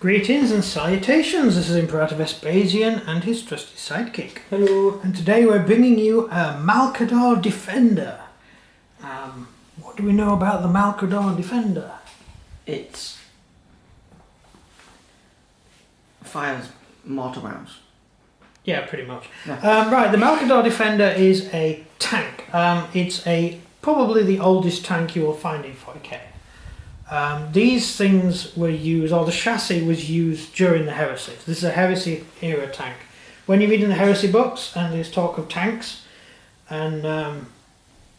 Greetings and salutations, this is Imperator Vespasian and his trusty sidekick. Hello. And today we're bringing you a Malcador Defender. What do we know about the Malcador Defender? It fires mortar rounds. Yeah, pretty much. Yeah. Right, the Malcador Defender is a tank. It's probably the oldest tank you will find in 40k. These things were used, or the chassis was used during the Heresy. This is a Heresy era tank. When you read in the Heresy books and there's talk of tanks, and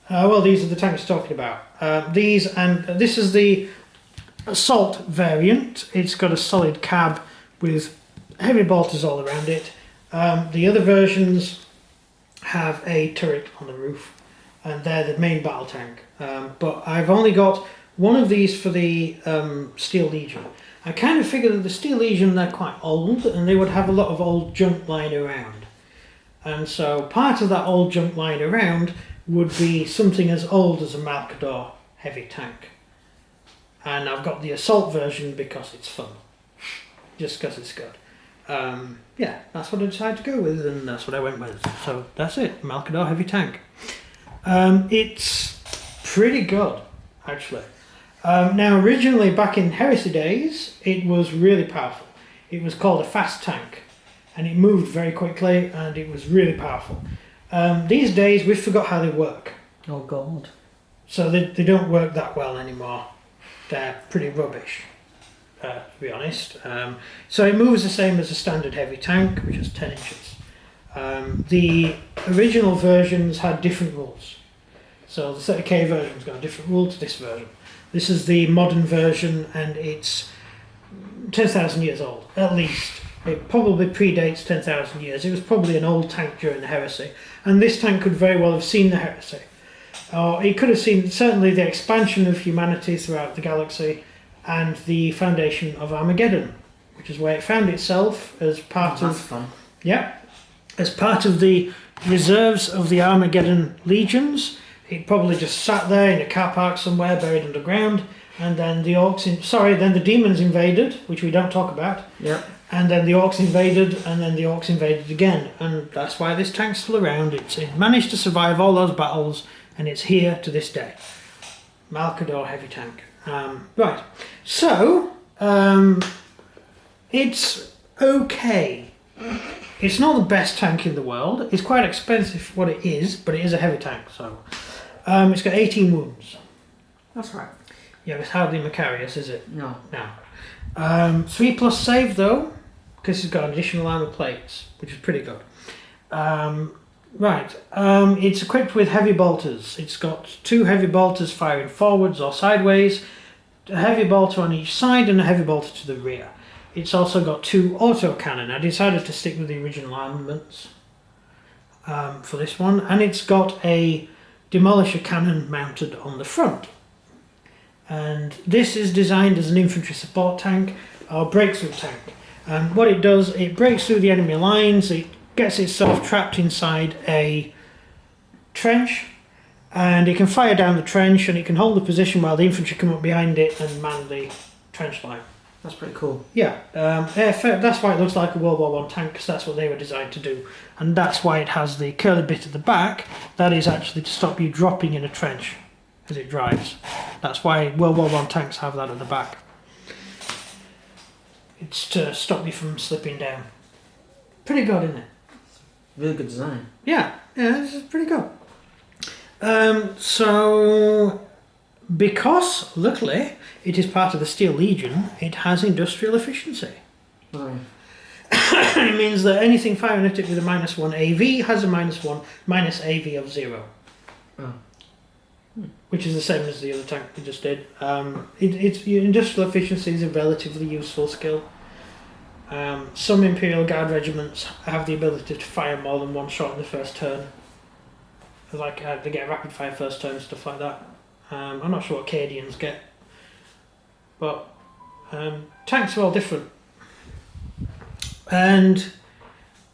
well, these are the tanks talking about. This is the assault variant. It's got a solid cab with heavy bolters all around it. The other versions have a turret on the roof, and they're the main battle tank. But I've only got one of these for the Steel Legion. I kind of figured that the Steel Legion, they're quite old, and they would have a lot of old junk lying around. And so part of that old junk lying around would be something as old as a Malcador heavy tank. And I've got the assault version because it's fun. Just because it's good. Yeah, that's what I decided to go with, and that's what I went with. So that's it, Malcador heavy tank. It's pretty good, actually. Now, originally, back in Heresy days, it was really powerful. It was called a fast tank, and it moved very quickly, and it was really powerful. These days, we forgot how they work. Oh God. So they don't work that well anymore. They're pretty rubbish, to be honest. So it moves the same as a standard heavy tank, which is 10 inches. The original versions had different rules. So the 30k version's got a different rule to this version. This is the modern version, and it's 10,000 years old, at least. It probably predates 10,000 years. It was probably an old tank during the Heresy, and this tank could very well have seen the Heresy. Or it could have seen certainly the expansion of humanity throughout the galaxy and the foundation of Armageddon, which is where it found itself as part That's fun. Yeah, as part of the reserves of the Armageddon legions. It probably just sat there in a car park somewhere, buried underground, and then then the demons invaded, which we don't talk about. Yeah. And then the orcs invaded, and then the orcs invaded again, and that's why this tank's still around. It managed to survive all those battles, and it's here to this day. Malcador heavy tank. Right, so it's okay. It's not the best tank in the world. It's quite expensive for what it is, but it is a heavy tank, so. It's got 18 wounds. That's right. Yeah, it's hardly Macarius, is it? No. No. 3+ save, though, because it's got additional armor plates, which is pretty good. Right. It's equipped with heavy bolters. It's got 2 heavy bolters firing forwards or sideways, a heavy bolter on each side, and a heavy bolter to the rear. It's also got 2 autocannon. I decided to stick with the original armaments for this one, and it's got a demolisher cannon mounted on the front. And this is designed as an infantry support tank or breakthrough tank. And what it does, it breaks through the enemy lines, it gets itself trapped inside a trench, and it can fire down the trench, and it can hold the position while the infantry come up behind it and man the trench line. That's pretty cool. Yeah, that's why it looks like a World War I tank, because that's what they were designed to do. And that's why it has the curly bit at the back. That is actually to stop you dropping in a trench as it drives. That's why World War I tanks have that at the back. It's to stop you from slipping down. Pretty good, isn't it? Really good design. Yeah, this is pretty good. So, because, luckily, it is part of the Steel Legion, it has industrial efficiency. Oh. It means that anything firing at it with a -1 AV has a minus AV of 0. Oh. Which is the same as the other tank we just did. Industrial efficiency is a relatively useful skill. Some Imperial Guard regiments have the ability to fire more than one shot in the first turn. Like they get a rapid fire first turn, stuff like that. I'm not sure what Cadians get, but tanks are all different. And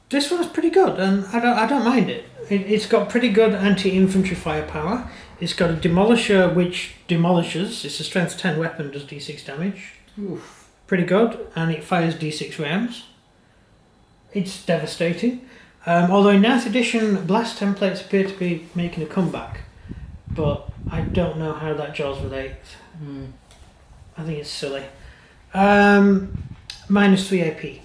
this one's pretty good, and I don't mind it. It's got pretty good anti-infantry firepower. It's got a demolisher which demolishes. It's a strength 10 weapon, does d6 damage. Oof. pretty good, and it fires D6 rounds. It's devastating. Although in 9th edition, blast templates appear to be making a comeback, but I don't know how that gels with 8th. I think it's silly. Minus 3 AP.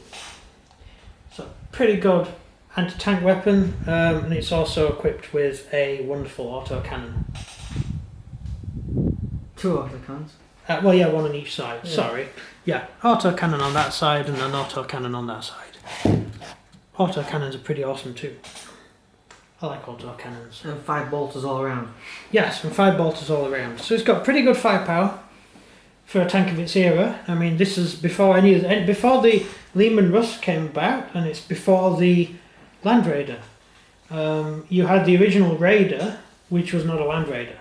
So pretty good anti-tank weapon, and it's also equipped with a wonderful autocannon. 2 autocannons. Well, yeah, one on each side. Yeah. Sorry. Yeah, autocannon on that side and an autocannon on that side. Autocannons are pretty awesome too. I like autocannons. And 5 bolters all around. Yes, and 5 bolters all around. So it's got pretty good firepower for a tank of its era. I mean, this is before before the Lehman Russ came about, and it's before the Land Raider. You had the original Raider, which was not a Land Raider.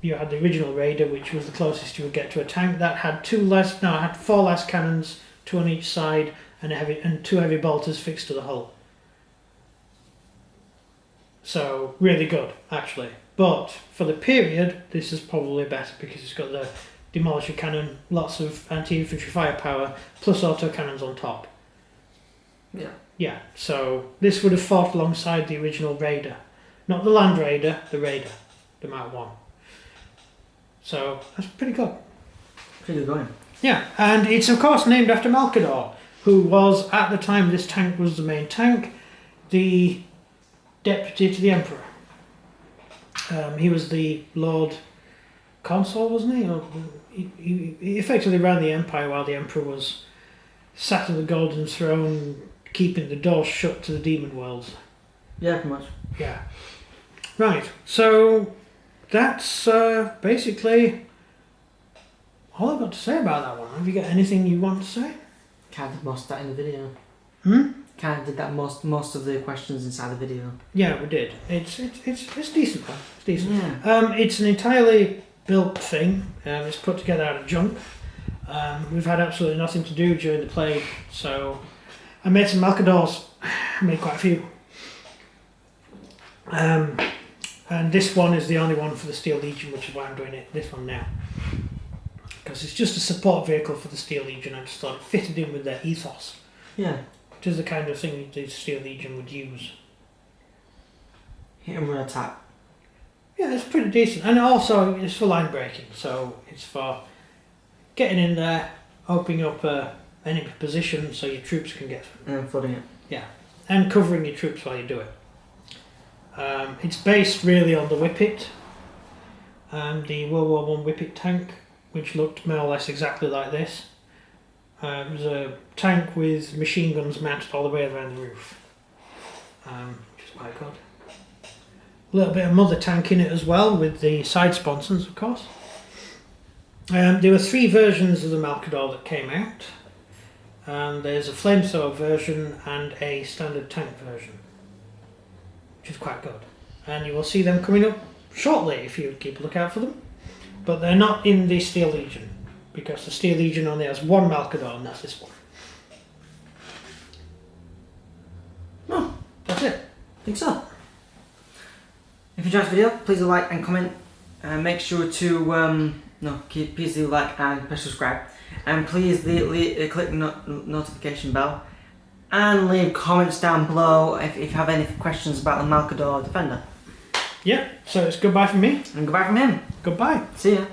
You had the original Raider, which was the closest you would get to a tank. That had 4 less cannons, 2 on each side, and 2 heavy bolters fixed to the hull. So really good, actually. But for the period, this is probably better because it's got the demolisher cannon, lots of anti-infantry firepower, plus autocannons on top. Yeah. Yeah, so this would have fought alongside the original Raider. Not the Land Raider, the Raider, the Mark 1. So that's pretty good. Pretty good going. Yeah, and it's of course named after Malcador, who was, at the time this tank was the main tank, the deputy to the Emperor. He was the Lord Consul, wasn't he? Or he effectively ran the Empire while the Emperor was sat on the Golden Throne, keeping the door shut to the demon worlds. Yeah, pretty much. Yeah. Right, so that's basically all I've got to say about that one. Have you got anything you want to say? Kind of did most of that in the video. Hmm? Kind of did that most of the questions inside the video. Yeah, we did. It's decent, though. It's decent. Yeah. It's an entirely built thing. It's put together out of junk. We've had absolutely nothing to do during the plague, so I made some Malcadors. I made quite a few. And this one is the only one for the Steel Legion, which is why I'm doing this one now. Because it's just a support vehicle for the Steel Legion. I just thought it fitted in with their ethos. Yeah. Which is the kind of thing the Steel Legion would use. Hit and run attack. Yeah, it's pretty decent. And also, it's for line breaking. So it's for getting in there, opening up an enemy position so your troops can get through. And flooding it. Yeah. And covering your troops while you do it. It's based really on the Whippet, the World War I Whippet tank, which looked more or less exactly like this. It was a tank with machine guns mounted all the way around the roof, which is quite good. A little bit of mother tank in it as well, with the side sponsons, of course. There were 3 versions of the Malcador that came out. There's a flamethrower version and a standard tank version, which is quite good. And you will see them coming up shortly if you keep a lookout for them. But they're not in the Steel Legion, because the Steel Legion only has 1 Malcador, and that's this one. No, That's it. I think so. If you enjoyed this video, please like and comment. Make sure to please do like and press subscribe, and please click notification bell, and leave comments down below if you have any questions about the Malcador Defender. Yeah, so it's goodbye from me. And goodbye from him. Goodbye. See ya.